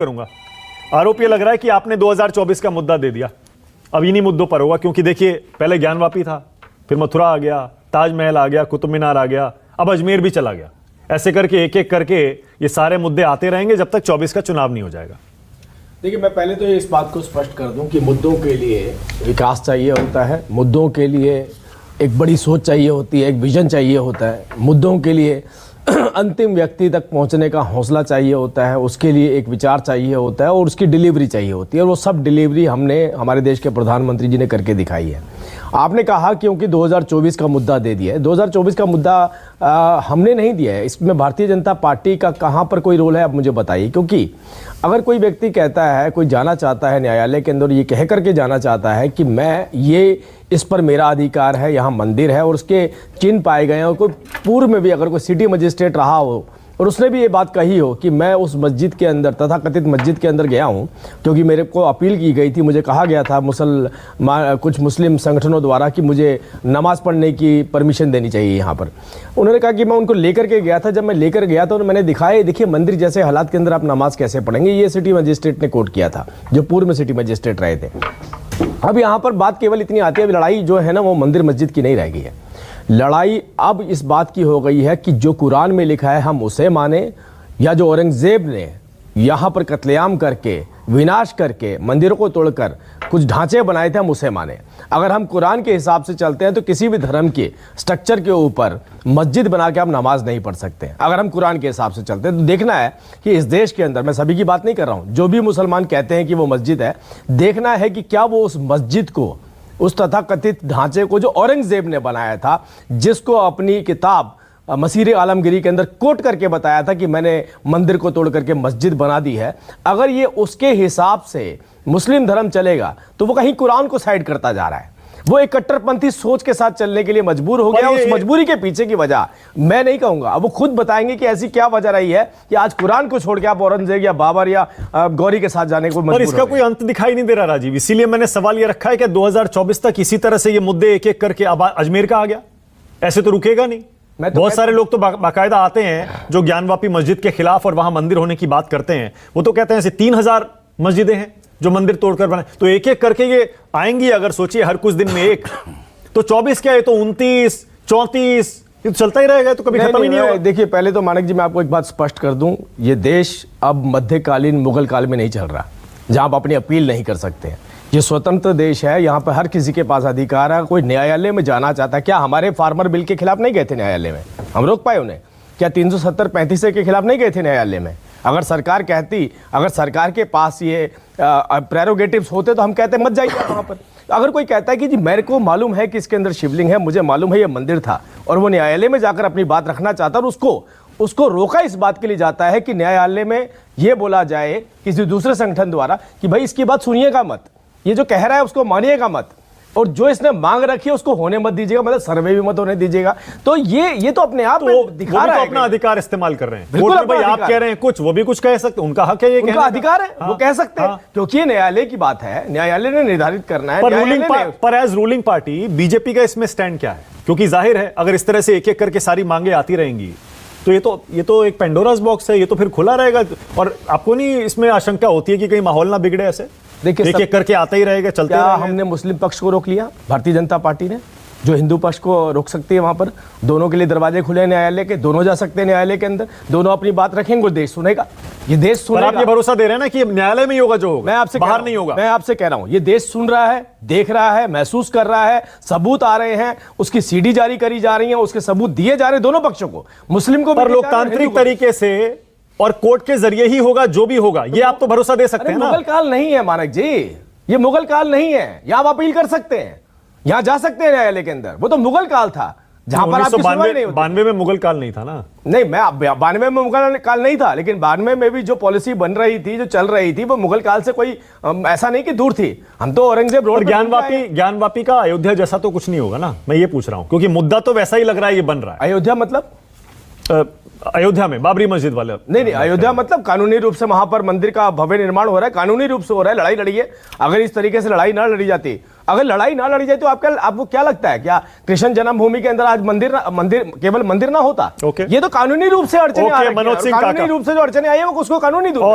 करूंगा। आरोप ये लग रहा है कि आपने 2024 का मुद्दा दे दिया, अब इन्हीं मुद्दों पर होगा, क्योंकि देखिए पहले ज्ञानवापी था, फिर मथुरा आ गया, ताजमहल आ गया, कुतुब मीनार आ गया, अब अजमेर भी चला गया। ऐसे करके एक एक करके ये सारे मुद्दे आते रहेंगे जब तक 24 का चुनाव नहीं हो जाएगा। देखिए, मैं पहले तो इस बात को स्पष्ट कर दूं कि मुद्दों के लिए विकास चाहिए होता है, मुद्दों के लिए एक बड़ी सोच चाहिए होती है, एक विजन चाहिए होता है, मुद्दों के लिए अंतिम व्यक्ति तक पहुंचने का हौसला चाहिए होता है, उसके लिए एक विचार चाहिए होता है और उसकी डिलीवरी चाहिए होती है। और वो सब डिलीवरी हमने हमारे देश के प्रधानमंत्री जी ने करके दिखाई है। आपने कहा क्योंकि 2024 का मुद्दा दे दिया है, 2024 का मुद्दा हमने नहीं दिया है, इसमें भारतीय जनता पार्टी का कहाँ पर कोई रोल है, आप मुझे बताइए। क्योंकि अगर कोई व्यक्ति कहता है, कोई जाना चाहता है न्यायालय के अंदर, ये कह करके जाना चाहता है कि मैं ये इस पर मेरा अधिकार है, यहाँ मंदिर है और उसके चिन्ह पाए गए हैं, और कोई पूर्व में भी अगर कोई सिटी मजिस्ट्रेट रहा हो और उसने भी ये बात कही हो कि मैं उस मस्जिद के अंदर, तथाकथित मस्जिद के अंदर गया हूँ क्योंकि मेरे को अपील की गई थी, मुझे कहा गया था कुछ मुस्लिम संगठनों द्वारा कि मुझे नमाज़ पढ़ने की परमिशन देनी चाहिए यहाँ पर। उन्होंने कहा कि मैं उनको लेकर के गया था, जब मैं लेकर गया तो मैंने दिखाया, देखिए मंदिर जैसे हालात के अंदर आप नमाज़ कैसे पढ़ेंगे। ये सिटी मजिस्ट्रेट ने कोट किया था, जो पूर्व में सिटी मजिस्ट्रेट रहे थे। अब यहाँ पर बात केवल इतनी आती है, लड़ाई जो है ना वो मंदिर मस्जिद की नहीं रह गई है। लड़ाई अब इस बात की हो गई है कि जो कुरान में लिखा है हम उसे माने, या जो औरंगजेब ने यहाँ पर कत्लेआम करके, विनाश करके, मंदिरों को तोड़कर कुछ ढांचे बनाए थे, हम उसे माने। अगर हम कुरान के हिसाब से चलते हैं तो किसी भी धर्म के स्ट्रक्चर के ऊपर मस्जिद बना के हम नमाज नहीं पढ़ सकते। अगर हम कुरान के हिसाब से चलते हैं तो देखना है कि इस देश के अंदर, मैं सभी की बात नहीं कर रहा हूँ, जो भी मुसलमान कहते हैं कि वो मस्जिद है, देखना है कि क्या वो उस मस्जिद को, उस तथाकथित ढांचे को जो औरंगजेब ने बनाया था, जिसको अपनी किताब मसीर आलमगिरी के अंदर कोट करके बताया था कि मैंने मंदिर को तोड़ करके मस्जिद बना दी है, अगर ये उसके हिसाब से मुस्लिम धर्म चलेगा तो वो कहीं कुरान को साइड करता जा रहा है। वो एक कट्टरपंथी सोच के साथ चलने के लिए मजबूर हो गया। उस मजबूरी के पीछे की वजह मैं नहीं कहूंगा, अब वो खुद बताएंगे कि ऐसी क्या वजह रही है कि आज कुरान को छोड़ के आप औरंगजेब या बाबर या गौरी के साथ जाने को मजबूर। और इसका कोई अंत दिखाई नहीं दे रहा राजीव, इसीलिए मैंने सवाल ये रखा है कि 2024 तक इसी तरह से ये मुद्दे एक एक करके, अब अजमेर का आ गया, ऐसे तो रुकेगा नहीं। बहुत सारे लोग तो बाकायदा आते हैं जो ज्ञानवापी मस्जिद के खिलाफ और वहां मंदिर होने की बात करते हैं, वो तो कहते हैं ऐसे 3000 मस्जिदें हैं जो मंदिर तोड़कर बनाए, तो एक एक करके ये आएंगी। अगर सोचिए हर कुछ दिन में एक, तो 24 क्या है, तो 29, 34, ये तो चलता ही रहेगा, तो कभी खत्म ही नहीं होगा। देखिए, पहले तो मानक जी मैं आपको एक बात स्पष्ट कर दूं, ये देश अब मध्यकालीन मुगल काल में नहीं चल रहा, जहां आप अपनी अपील नहीं कर सकते हैं। ये स्वतंत्र देश है, यहाँ पर हर किसी के पास अधिकार है। कोई न्यायालय में जाना चाहता है, क्या हमारे फार्मर बिल के खिलाफ नहीं गए थे न्यायालय में, हम रोक पाए उन्हें? क्या 370-35 के खिलाफ नहीं गए थे न्यायालय में? अगर सरकार कहती, अगर सरकार के पास ये प्रेरोगेटिव्स होते तो हम कहते मत जाइए वहाँ पर। अगर कोई कहता है कि जी मेरे को मालूम है कि इसके अंदर शिवलिंग है, मुझे मालूम है ये मंदिर था, और वो न्यायालय में जाकर अपनी बात रखना चाहता है, और उसको रोका इस बात के लिए जाता है कि न्यायालय में ये बोला जाए किसी दूसरे संगठन द्वारा कि भाई इसकी बात सुनिएगा मत, ये जो कह रहा है उसको मानिएगा मत, और जो इसने मांग रखी है उसको होने मत दीजिएगा, मतलब सर्वे भी मत होने दीजिएगा। तो ये तो अपने आप दिखा रहा है, अपना अधिकार इस्तेमाल कर रहे हैं। बिल्कुल, भाई आप कह रहे हैं कुछ, वो भी कुछ कह सकते हैं, उनका हक है, ये उनका अधिकार है, वो कह सकते हैं, क्योंकि ये न्यायालय की बात है, न्यायालय ने निर्धारित करना है। पर एज रूलिंग पार्टी बीजेपी का इसमें स्टैंड क्या है? क्योंकि जाहिर है अगर इस तरह से एक एक करके सारी मांगे आती रहेंगी तो ये तो एक पेंडोरास बॉक्स है, ये तो फिर खुला रहेगा। और आपको नहीं इसमें आशंका होती है कि कहीं माहौल ना बिगड़े ऐसे? देखिए, एक एक करके आता ही रहेगा, चलते रहेगा। हमने मुस्लिम पक्ष को रोक लिया, भारतीय जनता पार्टी ने, जो हिंदू पक्ष को रोक सकती है वहां पर? दोनों के लिए दरवाजे खुले हैं न्यायालय के, दोनों जा सकते हैं न्यायालय के अंदर, दोनों अपनी बात रखेंगे, देश सुनेगा। ये देश सुनेगा। आप ये भरोसा दे रहे हैं ना कि न्यायालय में ही होगा जो होगा, मैं आपसे बाहर नहीं होगा? मैं आपसे कह रहा हूं, ये देश सुन रहा है, देख रहा है, महसूस कर रहा है, सबूत आ रहे हैं, उसकी सीडी जारी करी जा रही है, उसके सबूत दिए जा रहे हैं दोनों पक्षों को, मुस्लिम को। पर लोकतांत्रिक तरीके से और कोर्ट के जरिए ही होगा जो भी होगा, ये आप तो भरोसा दे सकते हैं ना? मुगल काल नहीं है मानक जी, ये मुगल काल नहीं है, यहां आप अपील कर सकते हैं, यहां जा सकते हैं न्यायालय के अंदर। वो तो मुगल काल था जहां पर आपकी सुनवाई नहीं होती। 92 में मुगल काल नहीं था ना? नहीं, मैं 92 में मुगल काल नहीं था, लेकिन 92 में भी जो पॉलिसी बन रही थी, जो चल रही थी, वो मुगल काल से कोई ऐसा नहीं कि दूर थी। हम तो औरंगजेब रोड ज्ञानवापी का अयोध्या जैसा तो कुछ नहीं होगा ना, मैं ये पूछ रहा हूं, क्योंकि मुद्दा तो वैसा ही लग रहा है, ये बन रहा है। अयोध्या मतलब अयोध्या में बाबरी मस्जिद वाले? नहीं, अयोध्या मतलब कानूनी रूप से वहां पर मंदिर का भव्य निर्माण हो रहा है, कानूनी रूप से हो रहा है, लड़ाई लड़ी है। अगर इस तरीके से लड़ाई ना लड़ी जाती, अगर लड़ाई ना लड़ी जाए तो आपको क्या लगता है, क्या कृष्ण जन्मभूमि के अंदर आज मंदिर केवल मंदिर ना होता? ये तो कानूनी रूप से अड़चने आ रही हैं, कानूनी रूप से जो अड़चने आई है वो उसको कानूनी